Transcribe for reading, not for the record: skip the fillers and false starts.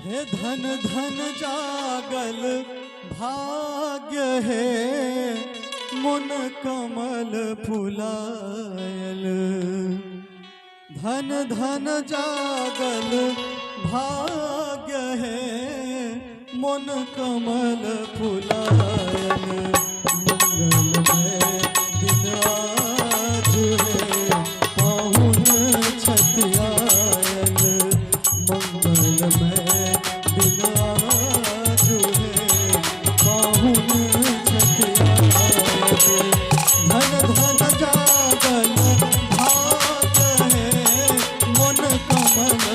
हे धन धन जागल भाग्य है मुन कमल फुलायल। धन धन जागल भाग्य है मुन कमल फुलायल। मंगलमय दिन आज है पाहुन छठ आयल। मंगलमय दिन आज है पाहुन छठ आयल। धन धन जागल भाग्य है मुन कमल